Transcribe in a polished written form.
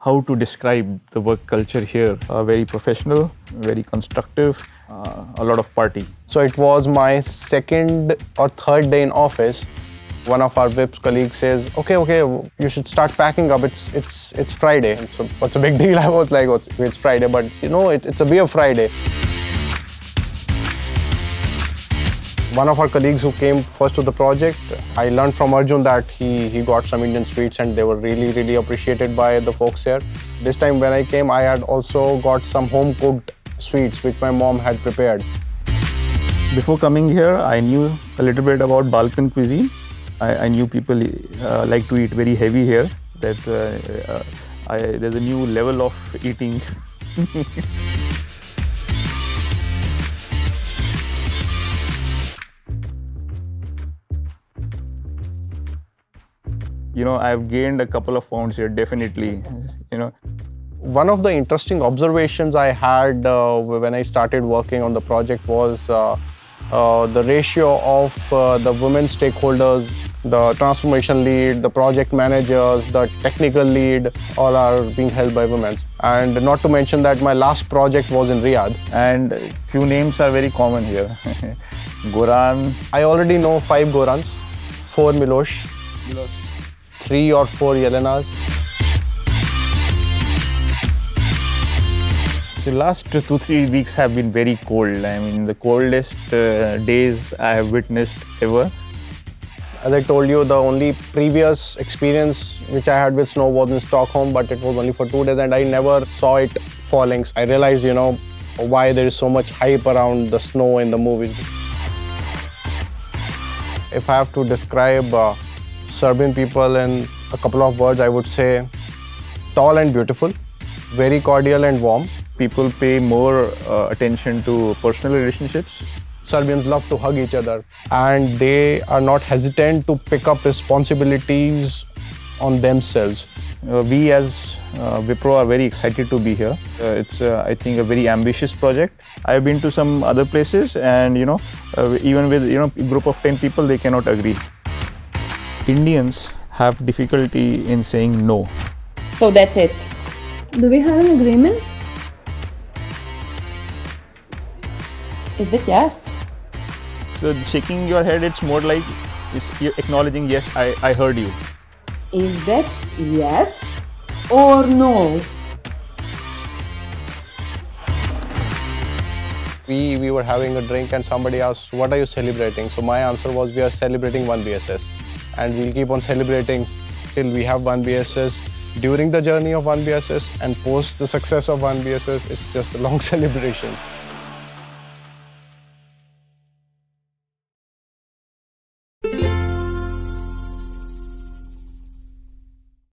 how to describe the work culture here. Very professional, very constructive, a lot of party. So it was my second or third day in office. One of our VIPs colleagues says, okay, you should start packing up. It's Friday. So what's a big deal? I was like, it's Friday, but you know, it's a beer Friday. One of our colleagues who came first to the project, I learned from Arjun that he got some Indian sweets and they were really appreciated by the folks here. This time when I came, I had also got some home-cooked sweets which my mom had prepared. Before coming here, I knew a little bit about Balkan cuisine. I knew people like to eat very heavy here. There's a new level of eating. You know, I've gained a couple of pounds here, definitely, you know. One of the interesting observations I had when I started working on the project was the ratio of the women stakeholders, the transformation lead, the project managers, the technical lead, all are being held by women. And not to mention that my last project was in Riyadh. And few names are very common here. Goran. I already know 5 Gorans, 4 Milosh, 3 or 4 Yelenas. The last 2-3 weeks have been very cold. I mean, the coldest days I have witnessed ever. As I told you, the only previous experience which I had with snow was in Stockholm, but it was only for 2 days and I never saw it falling. I realized, you know, why there is so much hype around the snow in the movies. If I have to describe Serbian people in a couple of words, I would say tall and beautiful, very cordial and warm. People pay more attention to personal relationships. Serbians love to hug each other and they are not hesitant to pick up responsibilities on themselves. We as Wipro are very excited to be here. It's, I think, a very ambitious project. I've been to some other places and, you know, even with, you know, a group of 10 people, they cannot agree. Indians have difficulty in saying no. So that's it. Do we have an agreement? Is it yes? So shaking your head, it's more like you're acknowledging, yes, I heard you. Is that yes or no? We were having a drink and somebody asked, what are you celebrating? So my answer was, we are celebrating 1BSS. And we'll keep on celebrating till we have 1BSS. During the journey of 1BSS and post the success of 1BSS, it's just a long celebration.